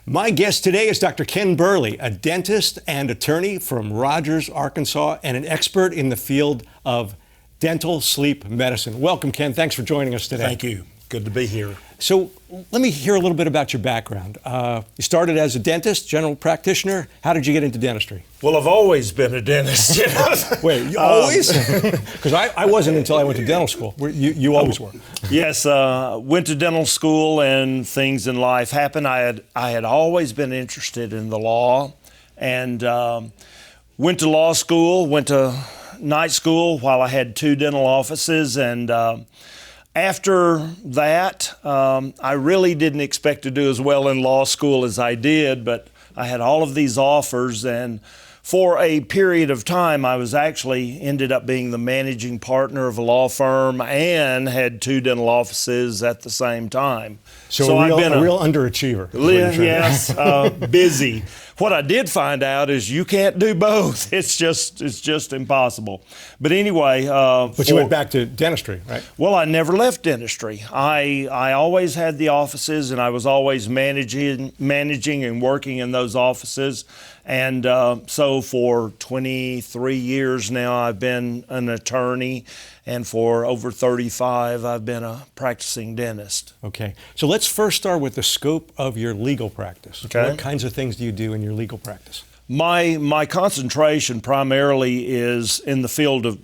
My guest today is Dr. Ken Burley, a dentist and attorney from Rogers, Arkansas, and an expert in the field of dental sleep medicine. Welcome, Ken. Thanks for joining us today. Thank you. Good to be here. So let me hear a little bit about your background. You started as a dentist, general practitioner. How did you get into dentistry? Well, I've always been a dentist. You know? Wait, you always? Because I wasn't until I went to dental school. You always were. Yes, went to dental school and things in life happened. I had always been interested in the law and went to law school, went to night school while I had 2 dental offices, and after that, I really didn't expect to do as well in law school as I did, but I had all of these offers, and for a period of time, I was actually ended up being the managing partner of a law firm and had 2 dental offices at the same time. So I've been a real underachiever. Yes, busy. What I did find out is you can't do both. It's just impossible. But anyway, but you went back to dentistry, right? Well, I never left dentistry. I always had the offices, and I was always managing and working in those offices. And so for 23 years now, I've been an attorney, and for over 35, I've been a practicing dentist. Okay. So let's first start with the scope of your legal practice. Okay. What kinds of things do you do in your legal practice? My concentration primarily is in the field of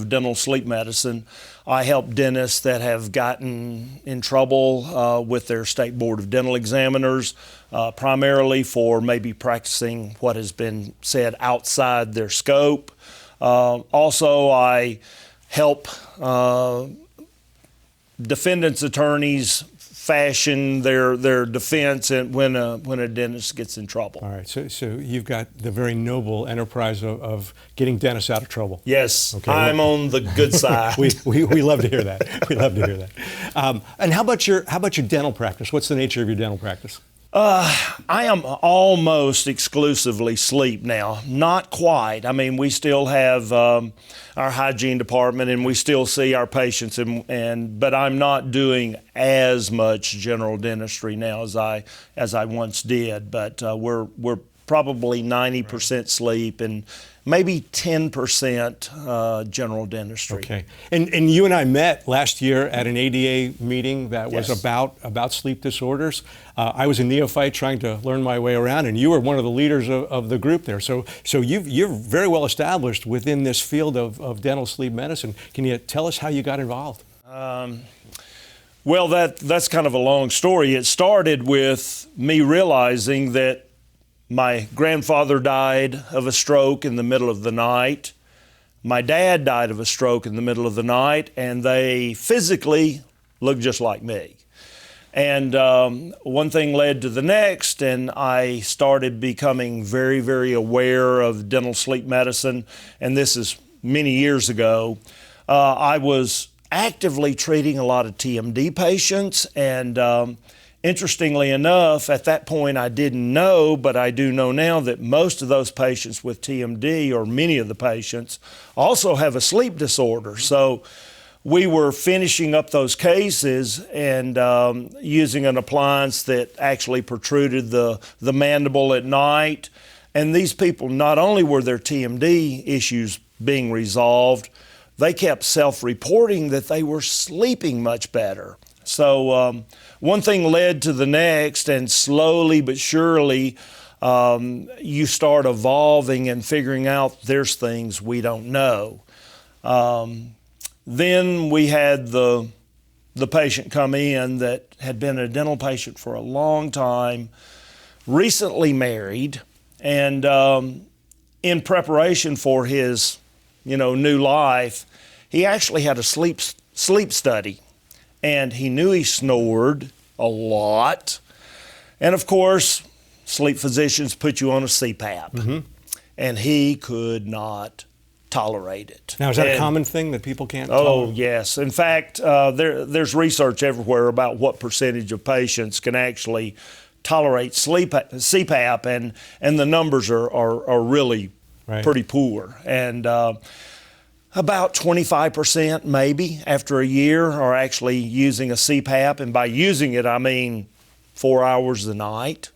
dental sleep medicine. I help dentists that have gotten in trouble with their State Board of Dental Examiners, primarily for maybe practicing what has been said outside their scope. Also, I help defendants' attorneys fashion their defense when a dentist gets in trouble. All right, so you've got the very noble enterprise of getting dentists out of trouble. Yes, okay, I'm on the good side. we love to hear that. We love to hear that. And how about your dental practice? What's the nature of your dental practice? I am almost exclusively sleep now. Not quite. I mean, we still have our hygiene department, and we still see our patients, but I'm not doing as much general dentistry now as I once did. But we're probably 90% sleep and maybe 10% general dentistry. Okay. And you and I met last year at an ADA meeting that was Yes. about sleep disorders. I was a neophyte trying to learn my way around, and you were one of the leaders of the group there. So you're very well established within this field of dental sleep medicine. Can you tell us how you got involved? Well, that's kind of a long story. It started with me realizing that my grandfather died of a stroke in the middle of the night. My dad died of a stroke in the middle of the night, and they physically looked just like me. And one thing led to the next, and I started becoming very, very aware of dental sleep medicine, and this is many years ago. I was actively treating a lot of TMD patients, and interestingly enough, at that point I didn't know, but I do know now that most of those patients with TMD, or many of the patients, also have a sleep disorder. So we were finishing up those cases and using an appliance that actually protruded the mandible at night. And these people, not only were their TMD issues being resolved, they kept self-reporting that they were sleeping much better. So one thing led to the next, and slowly but surely you start evolving and figuring out there's things we don't know. Then we had the patient come in that had been a dental patient for a long time, recently married, and in preparation for his new life, he actually had a sleep study. And he knew he snored a lot. And of course, sleep physicians put you on a CPAP. Mm-hmm. And he could not tolerate it. Now, is that a common thing that people can't tolerate? Oh, yes. In fact, there's research everywhere about what percentage of patients can actually tolerate CPAP, and the numbers are really pretty poor. And about 25% maybe after a year are actually using a CPAP, and by using it I mean 4 hours a night.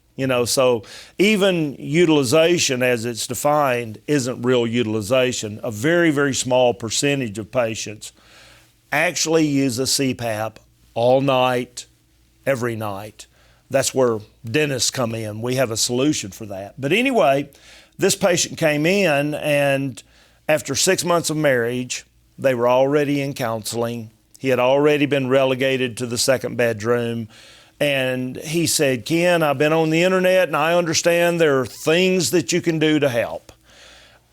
So even utilization as it's defined isn't real utilization. A very, very small percentage of patients actually use a CPAP all night, every night. That's where dentists come in. We have a solution for that. But anyway, this patient came in, and after 6 months of marriage, they were already in counseling. He had already been relegated to the second bedroom. And he said, Ken, I've been on the internet and I understand there are things that you can do to help.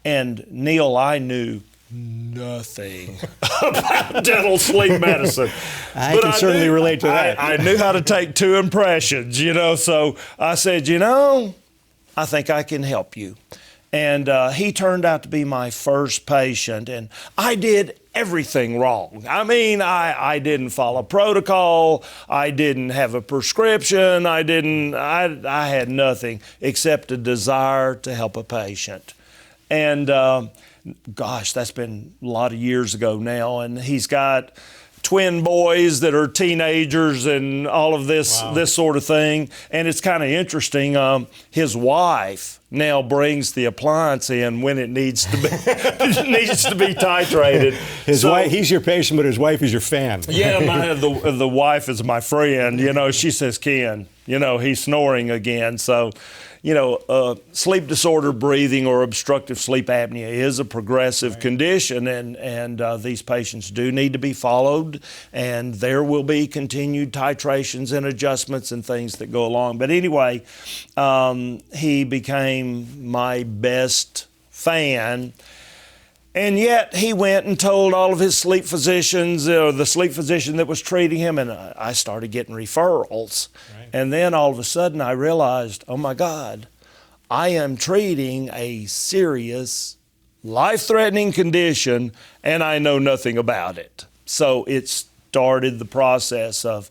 And Neil, I knew nothing about dental sleep medicine. I can certainly relate to that. I knew how to take 2 impressions, so I said, I think I can help you. And he turned out to be my first patient, and I did everything wrong. I didn't follow protocol. I didn't have a prescription. I had nothing except a desire to help a patient. And gosh, that's been a lot of years ago now. And he's got twin boys that are teenagers and all of this sort of thing. And it's kind of interesting. His wife now brings the appliance in when it needs to be titrated. He's your patient, but his wife is your fan. Yeah, the wife is my friend. She says, Ken, he's snoring again. So, sleep disorder breathing or obstructive sleep apnea is a progressive condition, and these patients do need to be followed, and there will be continued titrations and adjustments and things that go along. But anyway, he became my best fan. And yet he went and told all of his sleep physicians, or the sleep physician that was treating him, and I started getting referrals. Right. And then all of a sudden I realized, oh my God, I am treating a serious, life-threatening condition, and I know nothing about it. So it started the process of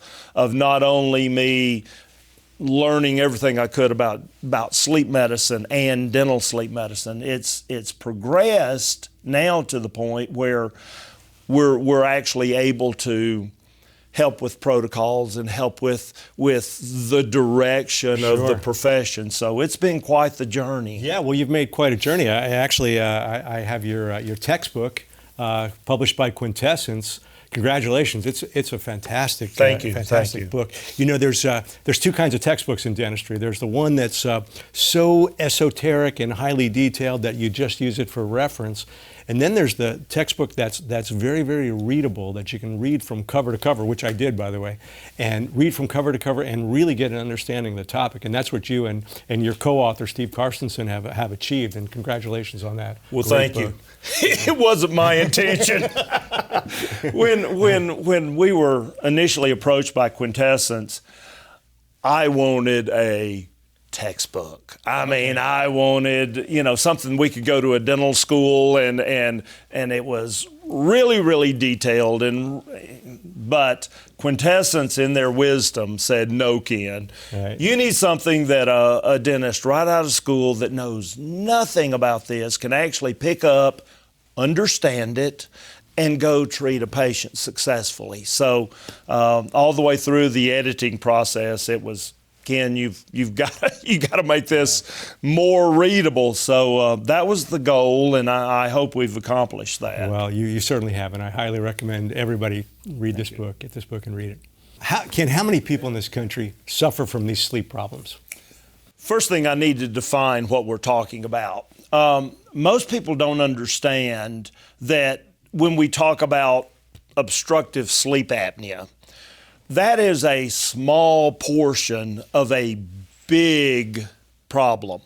not only me learning everything I could about sleep medicine and dental sleep medicine. It's progressed now to the point where we're actually able to help with protocols and help with the direction of the profession. So it's been quite the journey. Yeah, well, you've made quite a journey. I actually have your textbook published by Quintessence. Congratulations! It's a fantastic, fantastic book. There's 2 kinds of textbooks in dentistry. There's the one that's so esoteric and highly detailed that you just use it for reference, and then there's the textbook that's very, very readable, that you can read from cover to cover, which I did, by the way, and read from cover to cover and really get an understanding of the topic. And that's what you and your co-author Steve Carstensen have achieved. And congratulations on that. Well, thank you. It wasn't my intention. When we were initially approached by Quintessence, I wanted a textbook. I wanted, something we could go to a dental school and it was really, really detailed. But Quintessence, in their wisdom, said, no, Ken, right. You need something that a dentist right out of school that knows nothing about this can actually pick up, understand it, and go treat a patient successfully. So all the way through the editing process, it was, Ken, you've got to make this more readable. So that was the goal, and I hope we've accomplished that. Well, you certainly have, and I highly recommend everybody read this book, get this book and read it. Ken, how many people in this country suffer from these sleep problems? First thing, I need to define what we're talking about. Most people don't understand that when we talk about obstructive sleep apnea, that is a small portion of a big problem.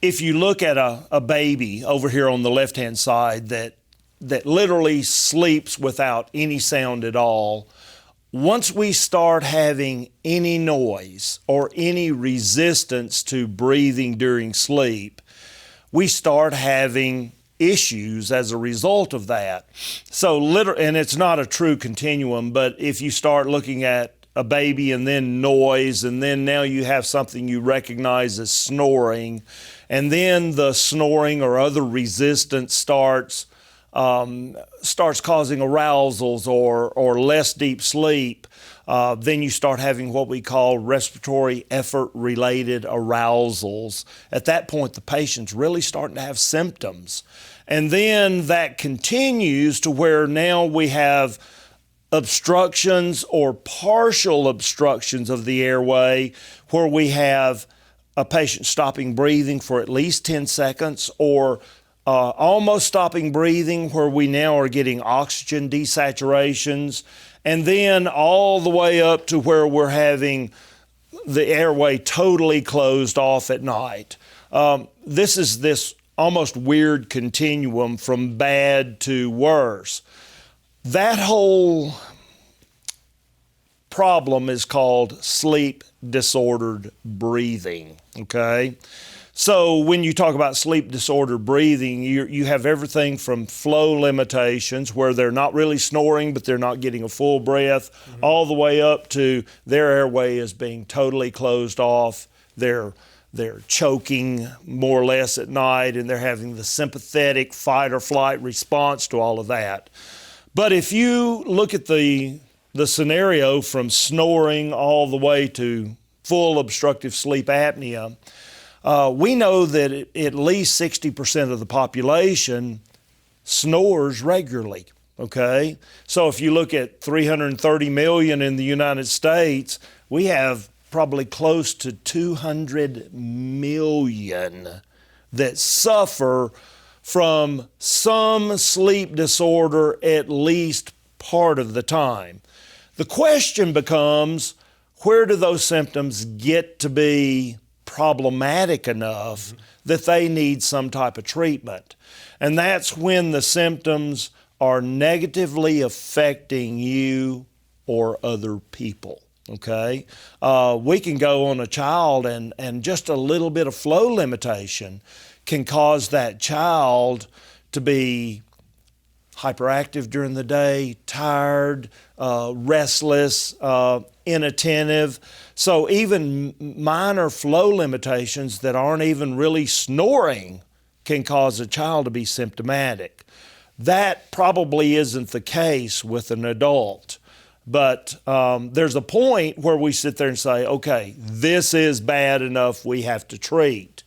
If you look at a baby over here on the left-hand side that literally sleeps without any sound at all, once we start having any noise or any resistance to breathing during sleep, we start having issues as a result of that. So and it's not a true continuum, but if you start looking at a baby and then noise, and then now you have something you recognize as snoring, and then the snoring or other resistance starts starts causing arousals or less deep sleep, then you start having what we call respiratory effort-related arousals. At that point, the patient's really starting to have symptoms. And then that continues to where now we have obstructions or partial obstructions of the airway, where we have a patient stopping breathing for at least 10 seconds or almost stopping breathing, where we now are getting oxygen desaturations, and then all the way up to where we're having the airway totally closed off at night. This is this almost weird continuum from bad to worse. That whole problem is called sleep disordered breathing, okay? So when you talk about sleep disordered breathing, you have everything from flow limitations, where they're not really snoring, but they're not getting a full breath, all the way up to their airway is being totally closed off. They're choking more or less at night, and they're having the sympathetic fight or flight response to all of that. But if you look at the scenario from snoring all the way to full obstructive sleep apnea, we know that at least 60% of the population snores regularly, okay? So if you look at 330 million in the United States, we have probably close to 200 million that suffer from some sleep disorder at least part of the time. The question becomes, where do those symptoms get to be problematic enough that they need some type of treatment? And that's when the symptoms are negatively affecting you or other people, okay? We can go on a child and just a little bit of flow limitation can cause that child to be hyperactive during the day, tired, restless, inattentive. So even minor flow limitations that aren't even really snoring can cause a child to be symptomatic. That probably isn't the case with an adult. But there's a point where we sit there and say, okay, this is bad enough, we have to treat.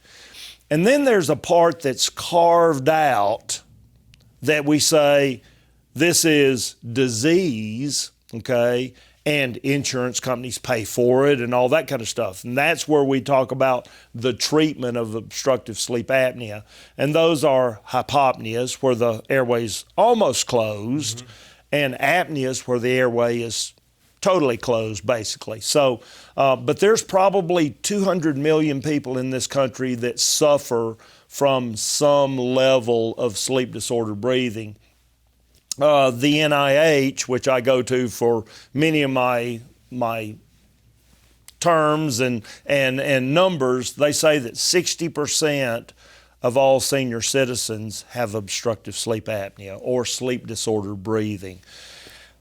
And then there's a part that's carved out that we say, this is disease, okay, and insurance companies pay for it and all that kind of stuff. And that's where we talk about the treatment of obstructive sleep apnea. And those are hypopneas, where the airway's almost closed, and apneas, where the airway is totally closed, basically. So, but there's probably 200 million people in this country that suffer from some level of sleep disordered breathing. The NIH, which I go to for many of my terms and numbers, they say that 60% of all senior citizens have obstructive sleep apnea or sleep disordered breathing.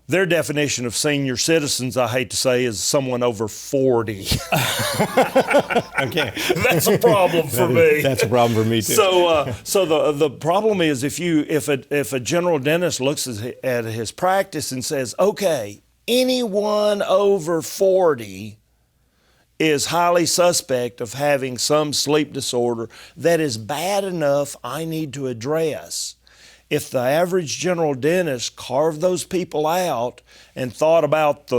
Their definition of senior citizens, I hate to say, is someone over 40. Okay. That's a problem for me. That's a problem for me too. So the problem is if a general dentist looks at his practice and says, okay, anyone over 40 is highly suspect of having some sleep disorder that is bad enough I need to address. If the average general dentist carved those people out and thought about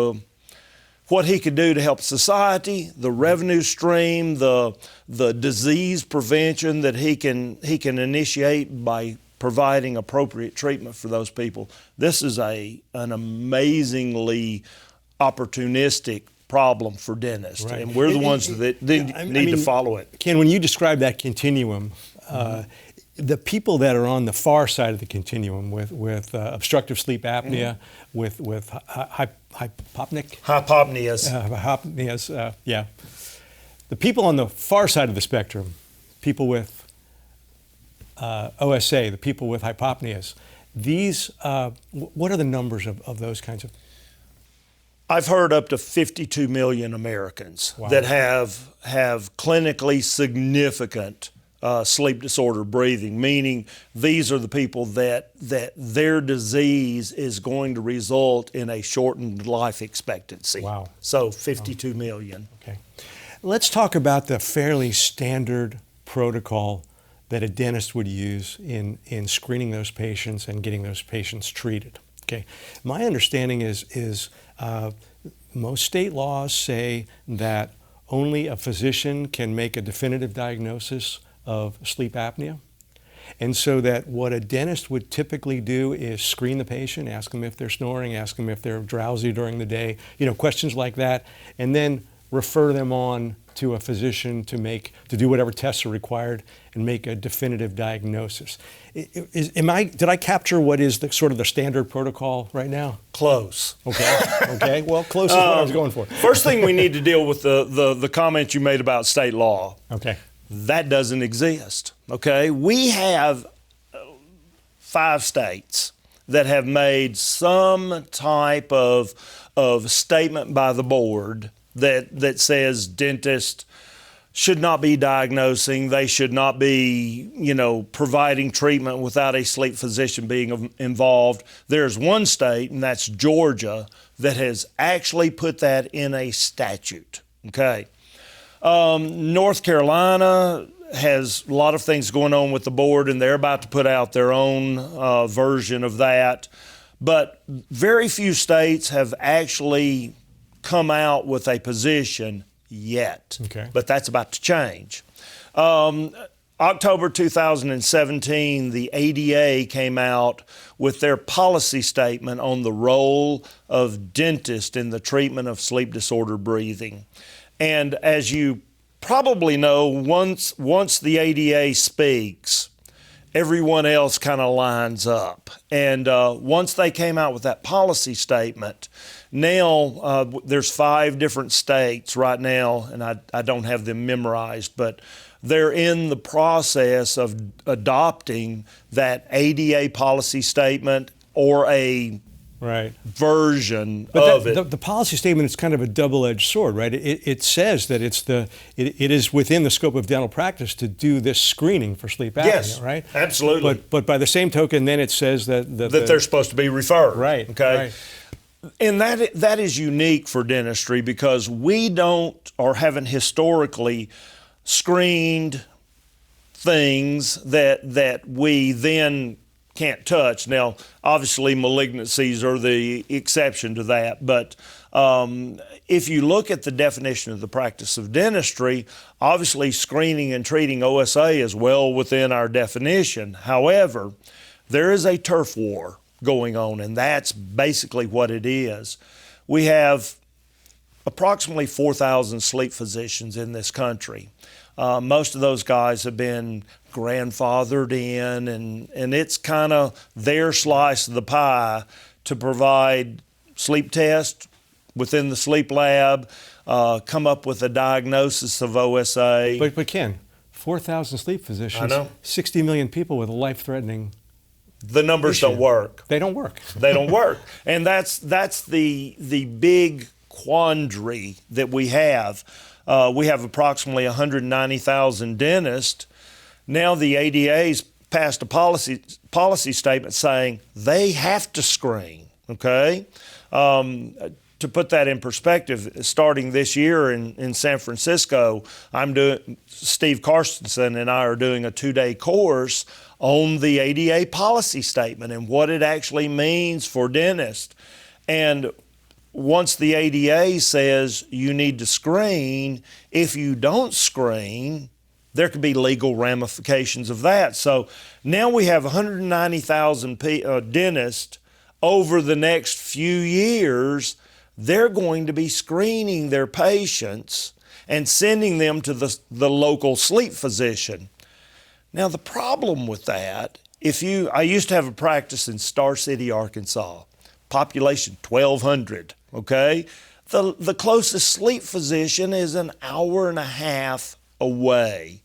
what he could do to help society, the revenue stream, the disease prevention that he can initiate by providing appropriate treatment for those people, this is an amazingly opportunistic problem for dentists, right. And we're the ones that need to follow it. Ken, when you describe that continuum, the people that are on the far side of the continuum with obstructive sleep apnea, with hypopneas, the people on the far side of the spectrum, people with OSA, the people with hypopneas, these, what are the numbers of those kinds of? I've heard up to 52 million Americans that have clinically significant sleep disorder breathing, meaning these are the people that their disease is going to result in a shortened life expectancy. Wow. So 52 million. Okay. Let's talk about the fairly standard protocol that a dentist would use in screening those patients and getting those patients treated. Okay. My understanding is most state laws say that only a physician can make a definitive diagnosis of sleep apnea. And so that what a dentist would typically do is screen the patient, ask them if they're snoring, ask them if they're drowsy during the day, questions like that, and then refer them on to a physician to do whatever tests are required and make a definitive diagnosis. Did I capture what is the sort of the standard protocol right now? Close. Okay. Well, close is what I was going for. First thing we need to deal with the comment you made about state law. Okay. That doesn't exist. Okay. We have 5 states that have made some type of statement by the board that says dentists should not be diagnosing, they should not be, providing treatment without a sleep physician being involved. There's one state, and that's Georgia, that has actually put that in a statute. Okay. North Carolina has a lot of things going on with the board, and they're about to put out their own version of that. But very few states have actually come out with a position yet. Okay. But that's about to change. October 2017, the ADA came out with their policy statement on the role of dentists in the treatment of sleep disorder breathing. And as you probably know, once the ADA speaks, everyone else kind of lines up. And once they came out with that policy statement, now there's 5 different states right now, and I don't have them memorized, but they're in the process of adopting that ADA policy statement or a version of it. The policy statement is kind of a double-edged sword, right? It says that it is within the scope of dental practice to do this screening for sleep apnea, yes, right? Absolutely. But by the same token, then it says that they're supposed to be referred. Right. Okay. Right. And that is unique for dentistry because we don't or haven't historically screened things that we then can't touch. Now, obviously, malignancies are the exception to that, but if you look at the definition of the practice of dentistry, obviously screening and treating OSA is well within our definition. However, there is a turf war going on, and that's basically what it is. We have approximately 4,000 sleep physicians in this country. Most of those guys have been grandfathered in, and it's kind of their slice of the pie to provide sleep tests within the sleep lab, come up with a diagnosis of OSA. But Ken, 4,000 sleep physicians, I know. 60 million people with a life-threatening the numbers issue. don't work. They don't work. They don't work. And that's the big quandary that we have. We have approximately 190,000 dentists. Now the ADA's passed a policy statement saying they have to screen, okay? To put that in perspective, starting this year in San Francisco, Steve Carstensen and I are doing a 2-day course on the ADA policy statement and what it actually means for dentists. And once the ADA says you need to screen, if you don't screen, there could be legal ramifications of that. So now we have 190,000 dentists over the next few years. They're going to be screening their patients and sending them to the local sleep physician. Now the problem with that, I used to have a practice in Star City, Arkansas, population 1,200, okay? The closest sleep physician is an hour and a half away.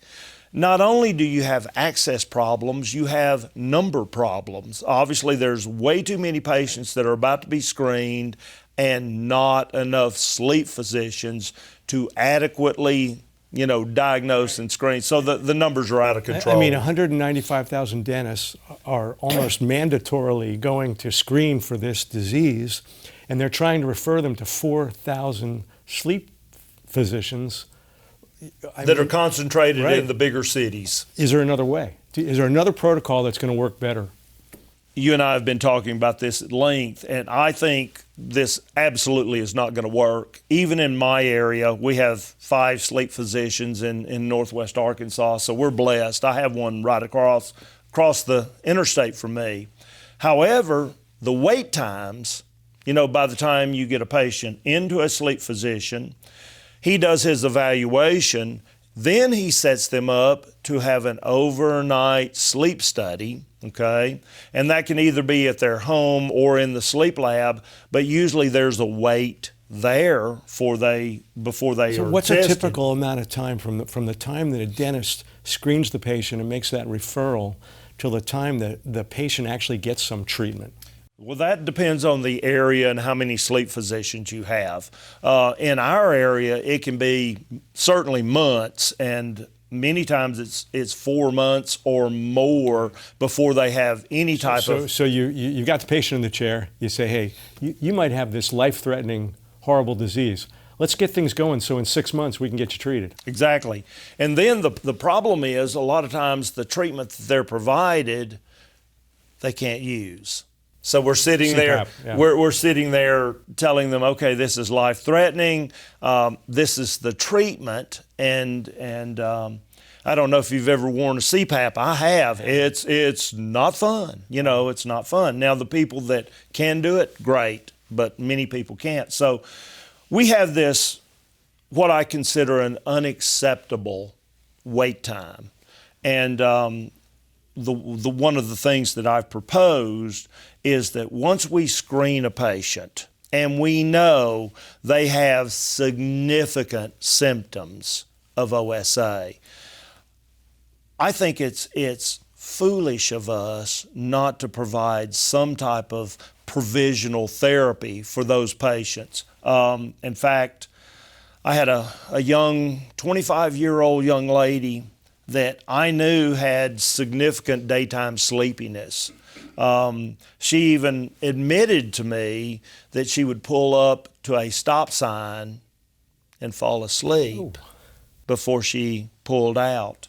Not only do you have access problems, you have number problems. Obviously, there's way too many patients that are about to be screened and not enough sleep physicians to adequately diagnose and screen. So the numbers are out of control. I mean, 195,000 dentists are almost mandatorily going to screen for this disease, and they're trying to refer them to 4,000 sleep physicians that are concentrated right. in the bigger cities. Is there another way? Is there another protocol that's going to work better? You and I have been talking about this at length, and I think this absolutely is not going to work. Even in my area, we have 5 sleep physicians in Northwest Arkansas, so we're blessed. I have one right across the interstate from me. However, the wait times, by the time you get a patient into a sleep physician, he does his evaluation, then he sets them up to have an overnight sleep study, okay? And that can either be at their home or in the sleep lab, but usually there's a wait there before they are what's tested. a typical amount of time from the time that a dentist screens the patient and makes that referral till the time that the patient actually gets some treatment? Well, that depends on the area and how many sleep physicians you have. In our area, it can be certainly months, and many times it's 4 months or more before they have any type of... So you got the patient in the chair. You say, hey, you might have this life-threatening, horrible disease. Let's get things going so in 6 months we can get you treated. Exactly. And then the problem is a lot of times the treatment that they're provided, they can't use. So we're sitting CPAP, there, yeah. we're sitting there telling them, okay, this is life-threatening, this is the treatment, and I don't know if you've ever worn a CPAP. I have. It's not fun. It's not fun. Now, the people that can do it, great, but many people can't. So we have this, what I consider an unacceptable wait time. And the one of the things that I've proposed is that once we screen a patient and we know they have significant symptoms of OSA, I think it's foolish of us not to provide some type of provisional therapy for those patients. In fact, I had a young 25-year-old young lady that I knew had significant daytime sleepiness. She even admitted to me that she would pull up to a stop sign and fall asleep before she pulled out.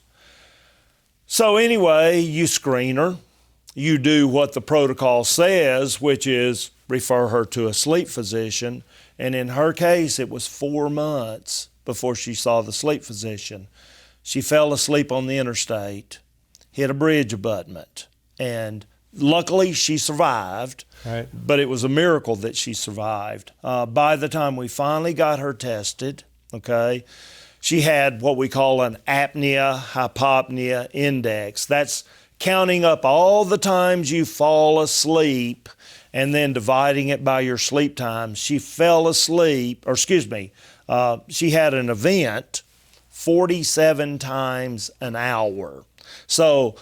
So anyway, you screen her. You do what the protocol says, which is refer her to a sleep physician. And in her case, it was 4 months before she saw the sleep physician. She fell asleep on the interstate, hit a bridge abutment, and luckily she survived, right. But it was a miracle that she survived. By the time we finally got her tested, okay, she had what we call an apnea-hypopnea index. That's counting up all the times you fall asleep and then dividing it by your sleep time. She fell asleep, she had an event 47 times an hour. So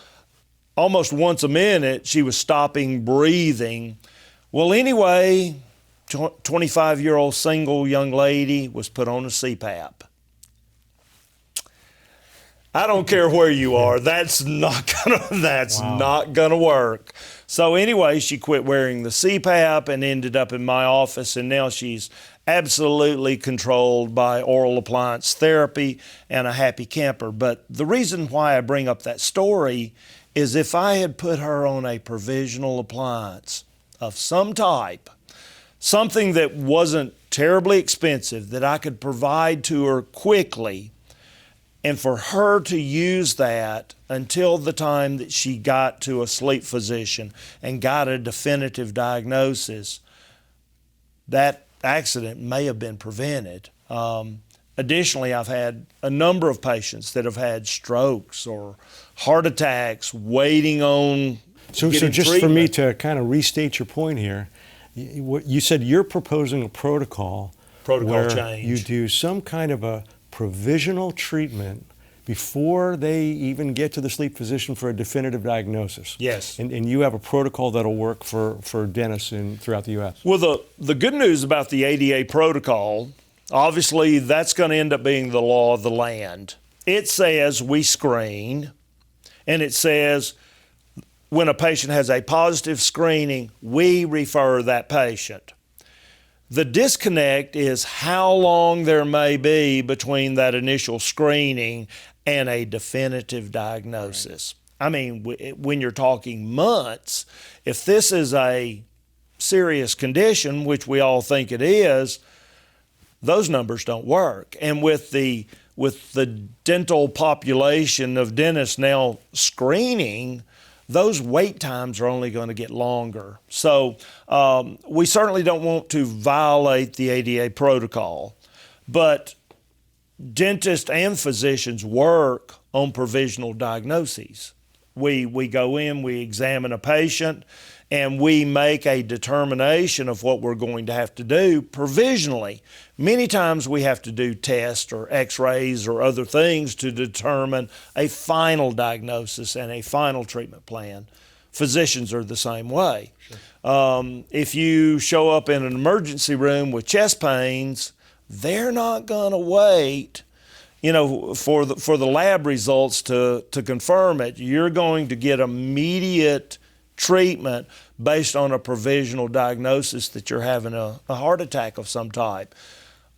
almost once a minute, she was stopping breathing. Well, anyway, 25-year-old single young lady was put on a CPAP. I don't care where you are, that's not gonna work. So anyway, she quit wearing the CPAP and ended up in my office, and now she's absolutely controlled by oral appliance therapy and a happy camper. But the reason why I bring up that story is if I had put her on a provisional appliance of some type, something that wasn't terribly expensive, that I could provide to her quickly, and for her to use that until the time that she got to a sleep physician and got a definitive diagnosis, that accident may have been prevented. Additionally, I've had a number of patients that have had strokes or heart attacks waiting on So getting just treatment. for me to kind of restate your point here, you said you're proposing a protocol where change. you do some kind of a provisional treatment before they even get to the sleep physician for a definitive diagnosis. Yes. And you have a protocol that'll work for dentists throughout the U.S. Well, the good news about the ADA protocol obviously that's going to end up being the law of the land. It says we screen, and it says when a patient has a positive screening, we refer that patient. The disconnect is how long there may be between that initial screening and a definitive diagnosis. Right. I mean, when you're talking months, if this is a serious condition, which we all think it is, those numbers don't work. And with the dental population of dentists now screening, those wait times are only going to get longer. So we certainly don't want to violate the ADA protocol, but dentists and physicians work on provisional diagnoses. We go in, we examine a patient, and we make a determination of what we're going to have to do provisionally. Many times we have to do tests or x-rays or other things to determine a final diagnosis and a final treatment plan. Physicians are the same way. Sure. If you show up in an emergency room with chest pains, they're not going to wait, for the lab results to confirm it. You're going to get immediate treatment based on a provisional diagnosis that you're having a heart attack of some type.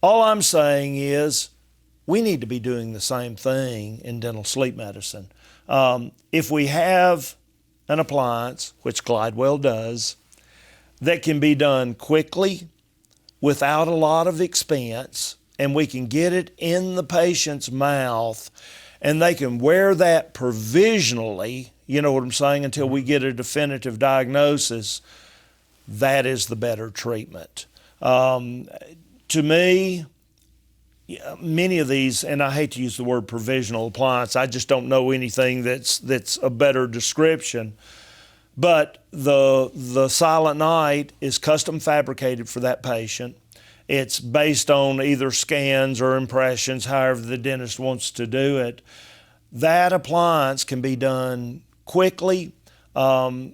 All I'm saying is we need to be doing the same thing in dental sleep medicine. If we have an appliance, which Glidewell does, that can be done quickly without a lot of expense, and we can get it in the patient's mouth, and they can wear that provisionally, you know what I'm saying, until we get a definitive diagnosis, that is the better treatment. To me, many of these, and I hate to use the word provisional appliance, I just don't know anything that's a better description, but the Silent Night is custom fabricated for that patient. It's based on either scans or impressions, however the dentist wants to do it. That appliance can be done quickly.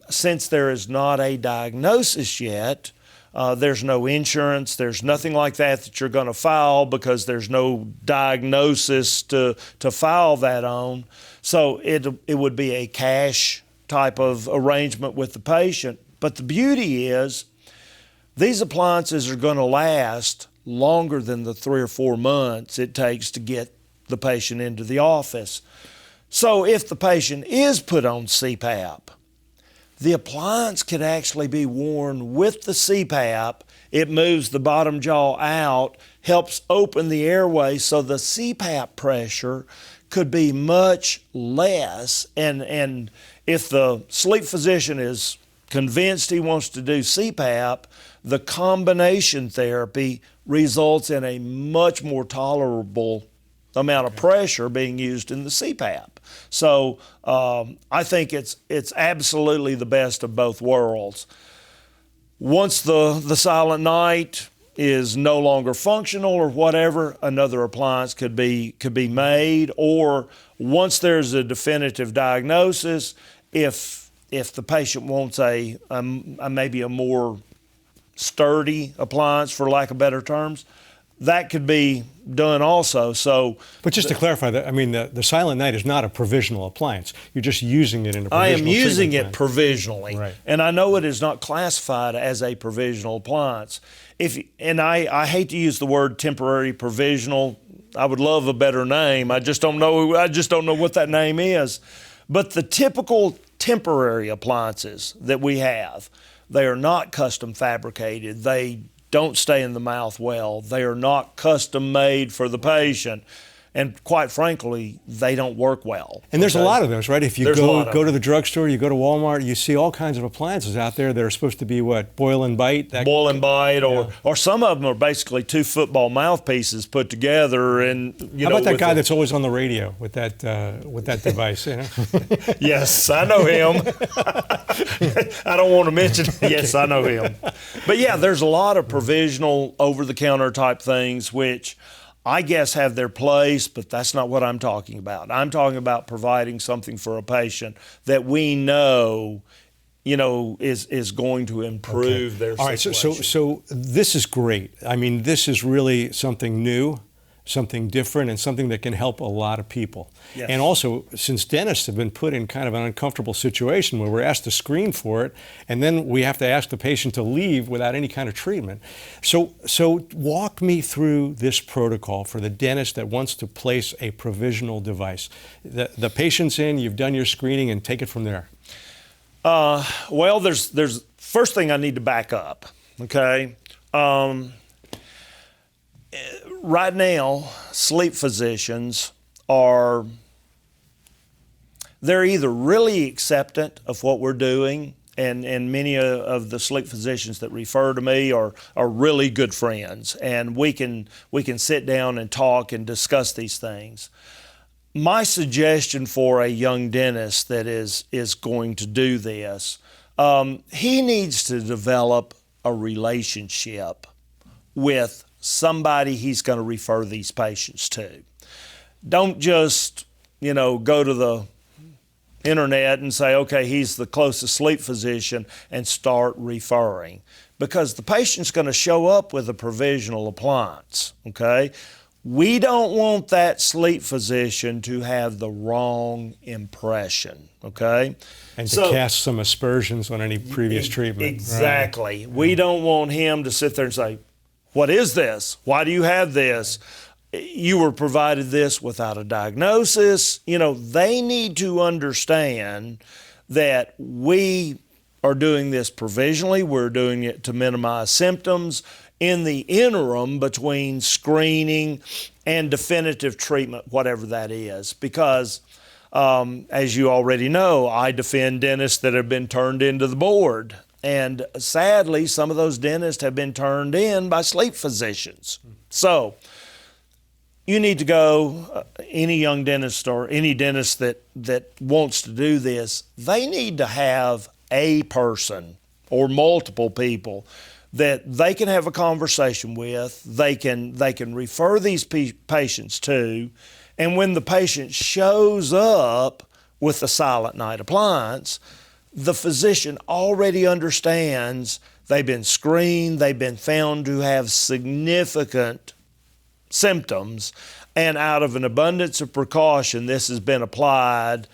Since there is not a diagnosis yet, there's no insurance, there's nothing like that you're going to file because there's no diagnosis to file that on. So it would be a cash type of arrangement with the patient. But the beauty is these appliances are going to last longer than the 3 or 4 months it takes to get the patient into the office. So if the patient is put on CPAP, the appliance could actually be worn with the CPAP. It moves the bottom jaw out, helps open the airway so the CPAP pressure could be much less. And if the sleep physician is convinced he wants to do CPAP, the combination therapy results in a much more tolerable amount of pressure being used in the CPAP. So I think it's absolutely the best of both worlds. Once the Silent Night is no longer functional or whatever, another appliance could be made. Or once there's a definitive diagnosis, if the patient wants a maybe a more sturdy appliance, for lack of better terms, that could be done also. So, but just to clarify that, I mean, the Silent Night is not a provisional appliance. You're just using it in a provisional I am using treatment it plan. provisionally, Right. And I know it is not classified as a provisional appliance. I hate to use the word temporary provisional. I would love a better name. I just don't know what that name is. But the typical temporary appliances that we have, they are not custom fabricated. They don't stay in the mouth well. They are not custom made for the patient. And quite frankly, they don't work well. And there's a lot of those, right? If you There's a lot go of to the drugstore, you go to Walmart, you see all kinds of appliances out there that are supposed to be what? Boil and bite? Boil and bite, or some of them are basically 2 football mouthpieces put together. And How about that guy that's always on the radio with that device? Yes, I know him. I don't want to mention. Yes, I know him. But yeah, there's a lot of provisional over-the-counter type things which I guess have their place, but that's not what I'm talking about. I'm talking about providing something for a patient that we know is going to improve their All right, situation. so this is great. I mean, this is really something new, something different, and something that can help a lot of people. Yes. And also, since dentists have been put in kind of an uncomfortable situation where we're asked to screen for it, and then we have to ask the patient to leave without any kind of treatment. So walk me through this protocol for the dentist that wants to place a provisional device. The patient's in, you've done your screening, and take it from there. Well, there's first thing I need to back up, okay? Right now, sleep physicians they're either really acceptant of what we're doing, and many of the sleep physicians that refer to me are really good friends, and we can sit down and talk and discuss these things. My suggestion for a young dentist that is going to do this, he needs to develop a relationship with somebody he's going to refer these patients to. Don't just, go to the internet and say, okay, he's the closest sleep physician, and start referring. Because the patient's going to show up with a provisional appliance, okay? We don't want that sleep physician to have the wrong impression, okay? And to cast some aspersions on any previous treatment. Exactly. Right. We don't want him to sit there and say, what is this? Why do you have this? You were provided this without a diagnosis. They need to understand that we are doing this provisionally. We're doing it to minimize symptoms in the interim between screening and definitive treatment, whatever that is. Because, as you already know, I defend dentists that have been turned into the board. And sadly, some of those dentists have been turned in by sleep physicians. So you need to go, any young dentist or any dentist that wants to do this, they need to have a person or multiple people that they can have a conversation with, they can refer these patients to, and when the patient shows up with the Silent Night appliance, the physician already understands they've been screened, they've been found to have significant symptoms, and out of an abundance of precaution, this has been provided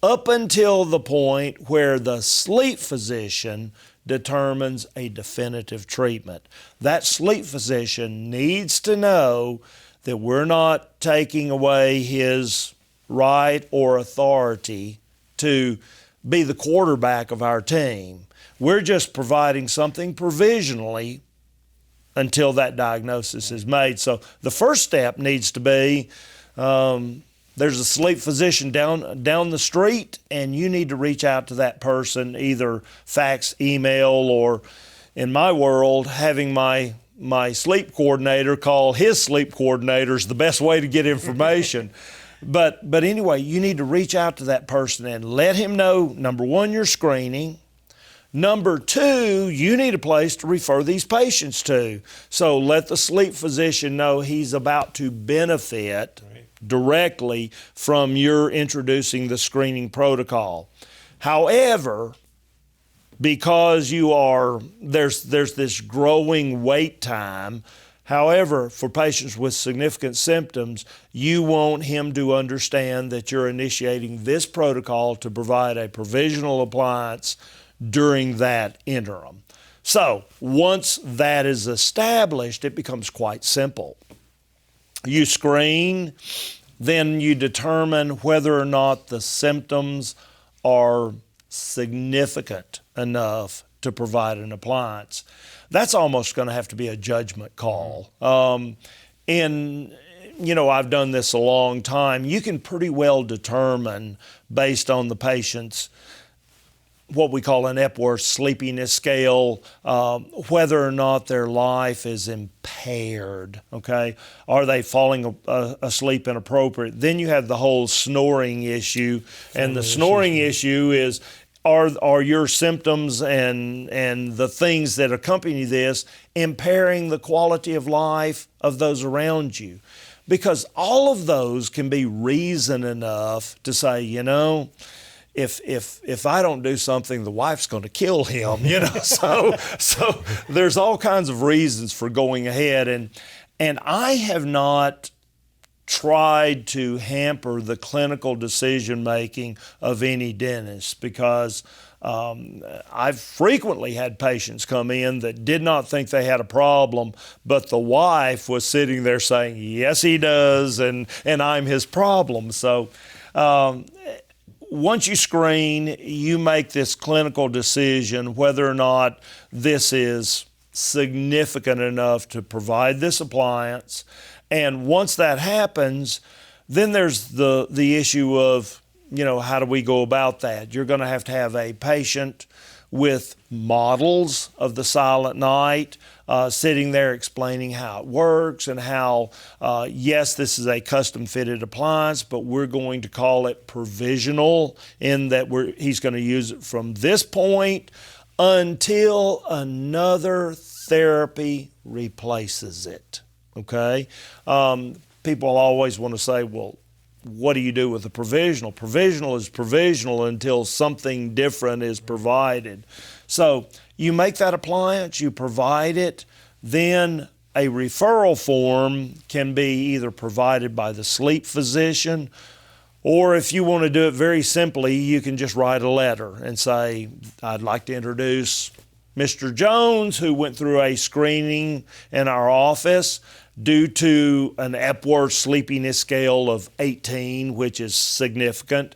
up until the point where the sleep physician determines a definitive treatment. That sleep physician needs to know that we're not taking away his right or authority to be the quarterback of our team. We're just providing something provisionally until that diagnosis is made. So the first step needs to be, there's a sleep physician down the street, and you need to reach out to that person, either fax, email, or in my world, having my sleep coordinator call his sleep coordinator is the best way to get information. But anyway, you need to reach out to that person and let him know, number one, you're screening. Number two, you need a place to refer these patients to. So let the sleep physician know he's about to benefit directly from your introducing the screening protocol. However, because there's this growing wait time, however, for patients with significant symptoms, you want him to understand that you're initiating this protocol to provide a provisional appliance during that interim. So once that is established, it becomes quite simple. You screen, then you determine whether or not the symptoms are significant enough to provide an appliance. That's almost going to have to be a judgment call. I've done this a long time. You can pretty well determine, based on the patient's what we call an Epworth sleepiness scale, whether or not their life is impaired, okay? Are they falling asleep inappropriate? Then you have the whole snoring issue, and the snoring issue is, are your symptoms and the things that accompany this impairing the quality of life of those around you? Because all of those can be reason enough to say, if I don't do something, the wife's going to kill him, you know. So there's all kinds of reasons for going ahead, and I have not tried to hamper the clinical decision making of any dentist, because I've frequently had patients come in that did not think they had a problem, but the wife was sitting there saying, yes, he does, and I'm his problem. So once you screen, you make this clinical decision whether or not this is significant enough to provide this appliance. And once that happens, then there's the issue of, you know, how do we go about that? You're going to have a patient with models of the Silent Night, sitting there explaining how it works and how, yes, this is a custom fitted appliance, but we're going to call it provisional, in that he's going to use it from this point until another therapy replaces it. Okay? People always want to say, well, what do you do with the provisional? Provisional is provisional until something different is provided. So you make that appliance, you provide it, then a referral form can be either provided by the sleep physician, or if you want to do it very simply, you can just write a letter and say, I'd like to introduce Mr. Jones, who went through a screening in our office due to an Epworth sleepiness scale of 18, which is significant.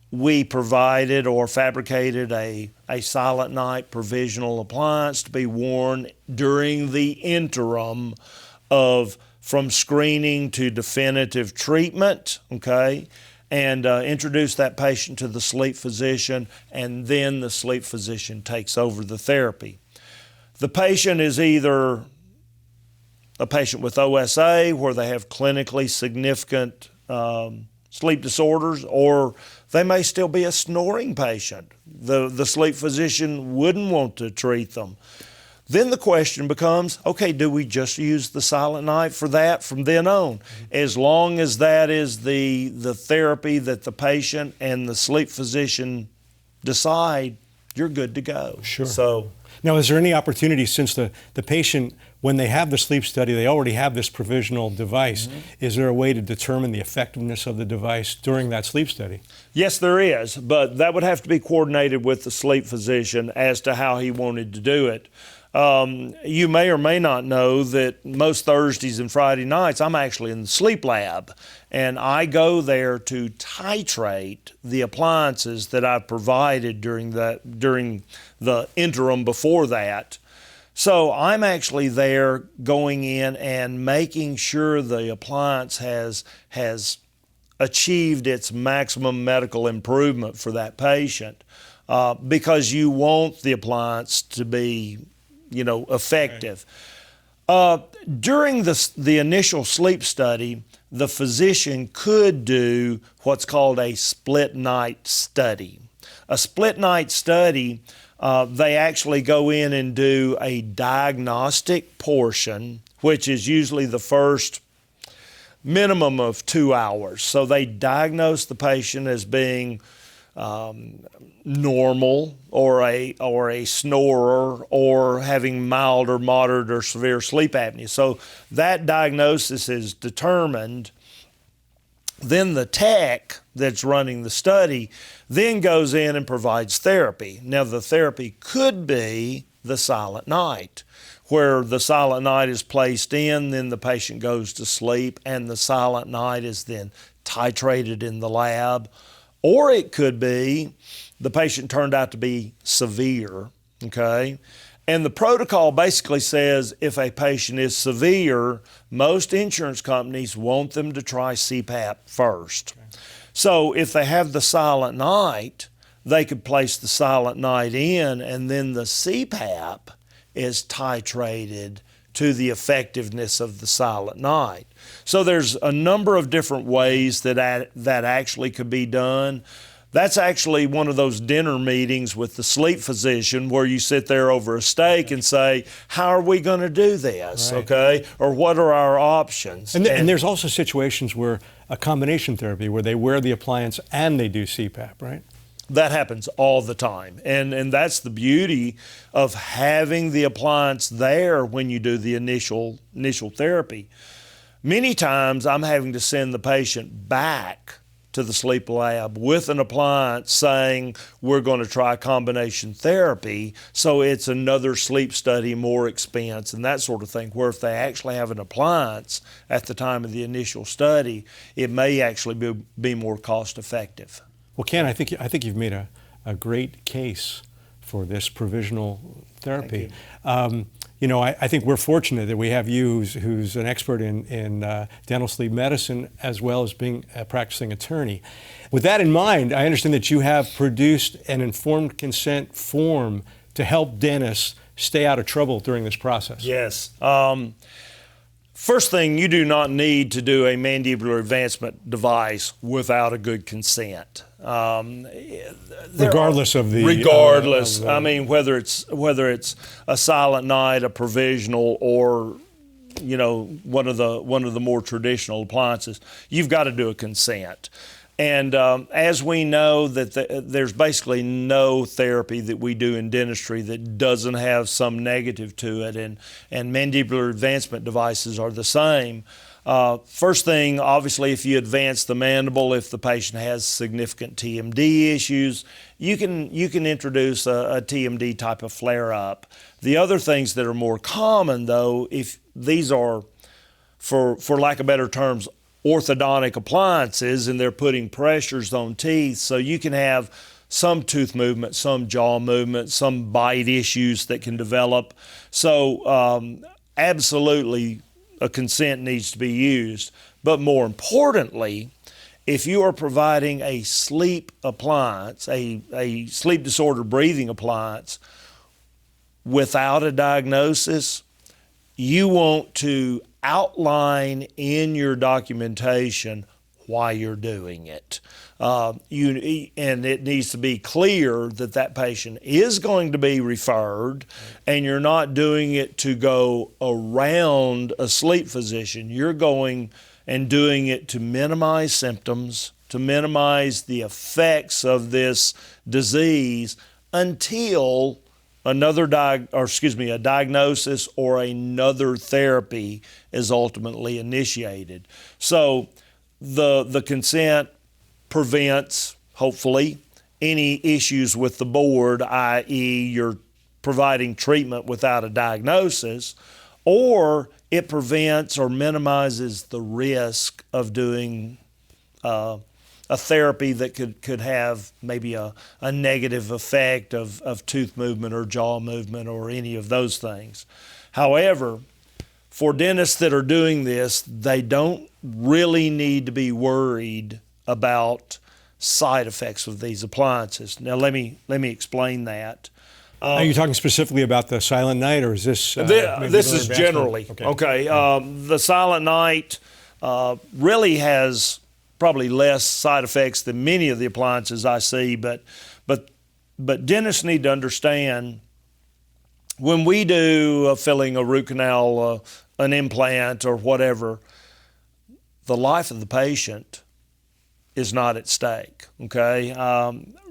We provided or fabricated a Silent Night provisional appliance to be worn during the interim of from screening to definitive treatment, okay? And introduce that patient to the sleep physician, and then the sleep physician takes over the therapy. The patient is either a patient with OSA, where they have clinically significant sleep disorders, or they may still be a snoring patient. The sleep physician wouldn't want to treat them. Then the question becomes, okay, do we just use the Silent Night for that from then on? As long as that is the therapy that the patient and the sleep physician decide, you're good to go. Sure. So now, is there any opportunity, since the patient, when they have the sleep study, they already have this provisional device, is there a way to determine the effectiveness of the device during that sleep study? Yes, there is, but that would have to be coordinated with the sleep physician as to how he wanted to do it. You may or may not know that most Thursdays and Friday nights, I'm actually in the sleep lab, and I go there to titrate the appliances that I've provided during the interim before that. So I'm actually there going in and making sure the appliance has achieved its maximum medical improvement for that patient, because you want the appliance to be, effective. During the initial sleep study, the physician could do what's called a split night study. A split night study, they actually go in and do a diagnostic portion, which is usually the first minimum of 2 hours. So they diagnose the patient as being normal or a snorer or having mild or moderate or severe sleep apnea. So that diagnosis is determined. Then the tech that's running the study then goes in and provides therapy. Now the therapy could be the Silent Night, where the Silent Night is placed in, then the patient goes to sleep, and the Silent Night is then titrated in the lab. Or it could be the patient turned out to be severe, okay? And the protocol basically says if a patient is severe, most insurance companies want them to try CPAP first. Okay. So if they have the Silent Night, they could place the Silent Night in, and then the CPAP is titrated to the effectiveness of the Silent Night. So there's a number of different ways that actually could be done. That's actually one of those dinner meetings with the sleep physician where you sit there over a steak and say, how are we going to do this, Right. okay? Or what are our options? And there's also situations where a combination therapy where they wear the appliance and they do CPAP, right? That happens all the time. And that's the beauty of having the appliance there when you do the initial therapy. Many times I'm having to send the patient back to the sleep lab with an appliance saying we're going to try combination therapy, so it's another sleep study, more expense, and that sort of thing, where if they actually have an appliance at the time of the initial study, it may actually be more cost effective. Well, Ken, I think you've made a great case for this provisional therapy. I think we're fortunate that we have you, who's an expert in dental sleep medicine, as well as being a practicing attorney. With that in mind, I understand that you have produced an informed consent form to help dentists stay out of trouble during this process. Yes. First thing, you do not need to do a mandibular advancement device without a good consent. Regardless of the... Regardless. I mean, whether it's a Silent Night, a provisional, or one of the more traditional appliances, you've got to do a consent. And as we know that there's basically no therapy that we do in dentistry that doesn't have some negative to it, and mandibular advancement devices are the same. First thing, obviously, if you advance the mandible, if the patient has significant TMD issues, you can introduce a TMD type of flare-up. The other things that are more common, though, if these are, for lack of better terms, orthodontic appliances, and they're putting pressures on teeth, so you can have some tooth movement, some jaw movement, some bite issues that can develop. So absolutely a consent needs to be used. But more importantly, if you are providing a sleep appliance, a sleep disorder breathing appliance without a diagnosis, you want to outline in your documentation why you're doing it. And it needs to be clear that that patient is going to be referred, and you're not doing it to go around a sleep physician. You're going and doing it to minimize symptoms, to minimize the effects of this disease until a diagnosis or another therapy is ultimately initiated. So the consent prevents, hopefully, any issues with the board, i.e. you're providing treatment without a diagnosis, or it prevents or minimizes the risk of doing a therapy that could have maybe a negative effect of tooth movement or jaw movement or any of those things. However, for dentists that are doing this, they don't really need to be worried about side effects of these appliances. Now let me explain that. Are you talking specifically about the Silent Night, or is this... this is generally. Okay. The Silent Night really has probably less side effects than many of the appliances I see, but dentists need to understand when we do a filling, a root canal, an implant, or whatever, the life of the patient is not at stake, okay?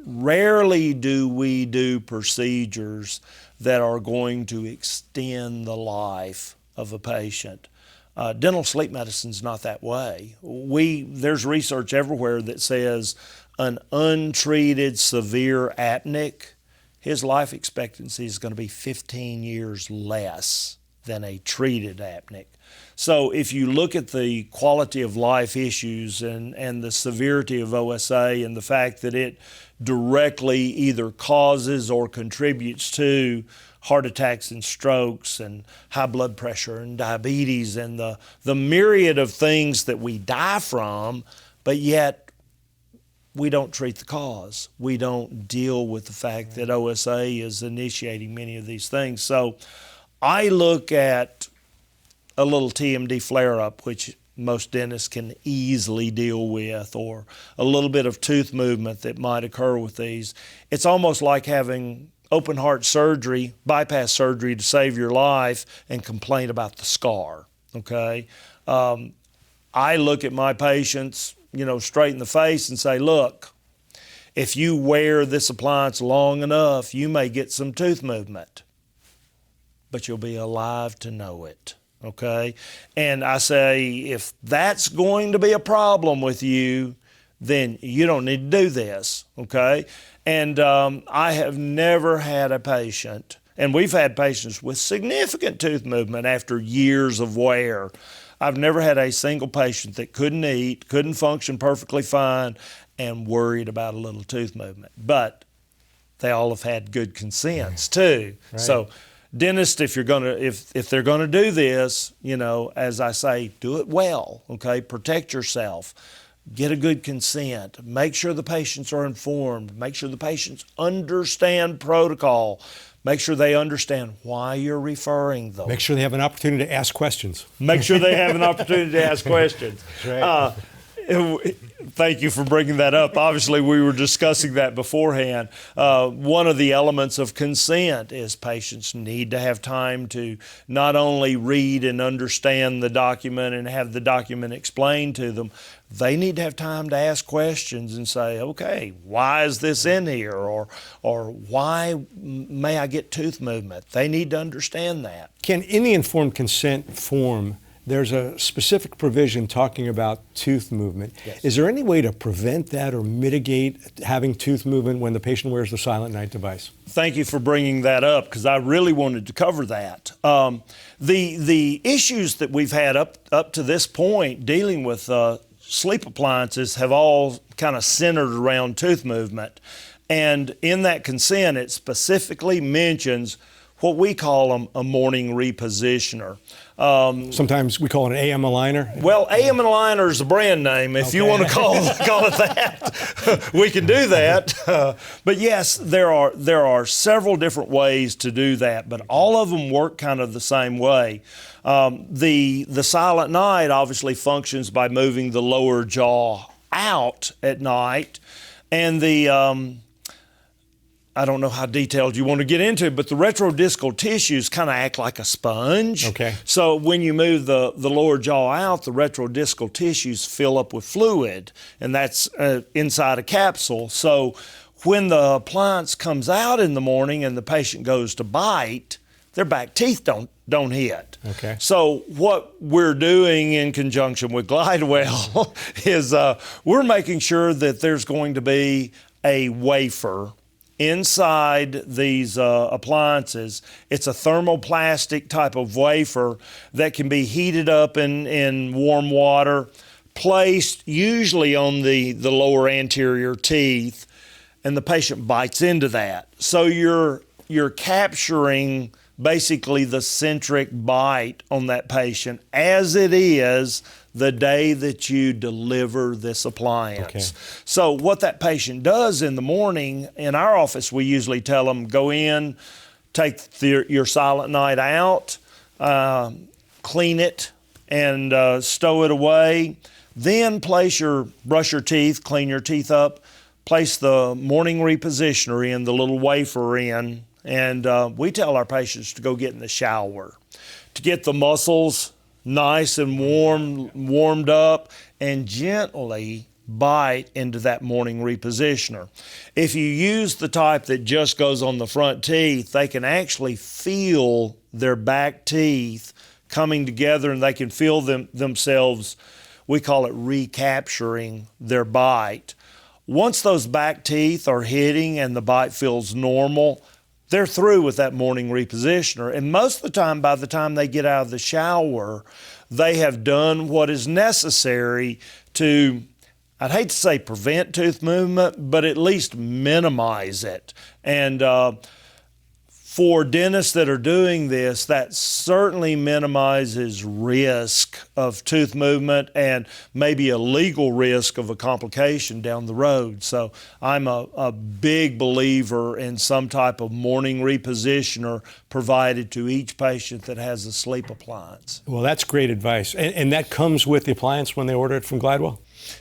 Rarely do we do procedures that are going to extend the life of a patient. Dental sleep medicine's not that way. There's research everywhere that says an untreated severe apneic, his life expectancy is going to be 15 years less than a treated apneic. So if you look at the quality of life issues and the severity of OSA and the fact that it directly either causes or contributes to heart attacks and strokes and high blood pressure and diabetes and the myriad of things that we die from, but yet we don't treat the cause. We don't deal with the fact that OSA is initiating many of these things. So I look at a little TMD flare-up, which most dentists can easily deal with, or a little bit of tooth movement that might occur with these. It's almost like having open heart surgery, bypass surgery to save your life, and complain about the scar, okay? I look at my patients, straight in the face and say, look, if you wear this appliance long enough, you may get some tooth movement, but you'll be alive to know it. Okay? And I say, if that's going to be a problem with you, then you don't need to do this. Okay? And I have never had a patient, and we've had patients with significant tooth movement after years of wear. I've never had a single patient that couldn't eat, couldn't function perfectly fine, and worried about a little tooth movement. But they all have had good consents too. Right. So dentists, if they're gonna do this, as I say, do it well, okay? Protect yourself. Get a good consent. Make sure the patients are informed. Make sure the patients understand protocol. Make sure they understand why you're referring them. Make sure they have an opportunity to ask questions. Make sure they have an opportunity to ask questions. Right. Thank you for bringing that up. Obviously, we were discussing that beforehand. One of the elements of consent is patients need to have time to not only read and understand the document and have the document explained to them, they need to have time to ask questions and say, okay, why is this in here? Or why may I get tooth movement? They need to understand that. Ken, in the informed consent form, there's a specific provision talking about tooth movement. Yes. Is there any way to prevent that or mitigate having tooth movement when the patient wears the Silent Night device? Thank you for bringing that up, because I really wanted to cover that. The issues that we've had up to this point dealing with sleep appliances have all kind of centered around tooth movement. And in that consent, it specifically mentions what we call a morning repositioner. Sometimes we call it an AM aligner. Well, AM aligner is a brand name. If you want to call it that, we can do that. But yes, there are several different ways to do that, but all of them work kind of the same way. The Silent Night obviously functions by moving the lower jaw out at night, and I don't know how detailed you want to get into it, but the retrodiscal tissues kind of act like a sponge. Okay. So when you move the lower jaw out, the retrodiscal tissues fill up with fluid, and that's inside a capsule. So when the appliance comes out in the morning and the patient goes to bite, their back teeth don't hit. Okay. So what we're doing in conjunction with Glidewell is we're making sure that there's going to be a wafer inside these appliances. It's a thermoplastic type of wafer that can be heated up in warm water, placed usually on the lower anterior teeth, and the patient bites into that. So you're capturing basically the centric bite on that patient as it is the day that you deliver this appliance. Okay. So what that patient does in the morning, in our office, we usually tell them, go in, take your Silent Night out, clean it, and stow it away. Then brush your teeth, clean your teeth up, place the morning repositioner in, the little wafer in, and we tell our patients to go get in the shower to get the muscles nice and warmed up, and gently bite into that morning repositioner. If you use the type that just goes on the front teeth, they can actually feel their back teeth coming together, and they can feel themselves, we call it recapturing their bite. Once those back teeth are hitting and the bite feels normal, they're through with that morning repositioner. And most of the time, by the time they get out of the shower, they have done what is necessary to, I'd hate to say prevent tooth movement, but at least minimize it. And for dentists that are doing this, that certainly minimizes risk of tooth movement and maybe a legal risk of a complication down the road. So I'm a big believer in some type of morning repositioner provided to each patient that has a sleep appliance. Well, that's great advice. And that comes with the appliance when they order it from Glidewell?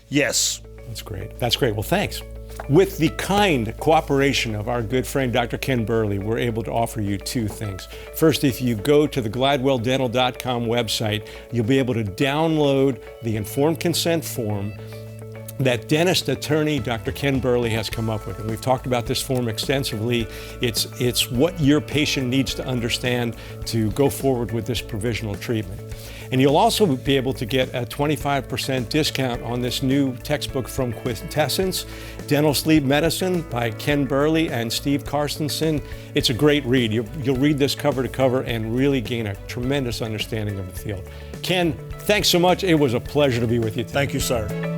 Yes. That's great. That's great. Well, thanks. With the kind cooperation of our good friend Dr. Ken Burley, we're able to offer you two things. First, if you go to the glidewelldental.com website, you'll be able to download the informed consent form that dentist attorney Dr. Ken Burley has come up with. And we've talked about this form extensively. It's what your patient needs to understand to go forward with this provisional treatment. And you'll also be able to get a 25% discount on this new textbook from Quintessence, Dental Sleep Medicine by Ken Burley and Steve Carstensen. It's a great read. You'll read this cover to cover and really gain a tremendous understanding of the field. Ken, thanks so much. It was a pleasure to be with you today. Thank you, sir.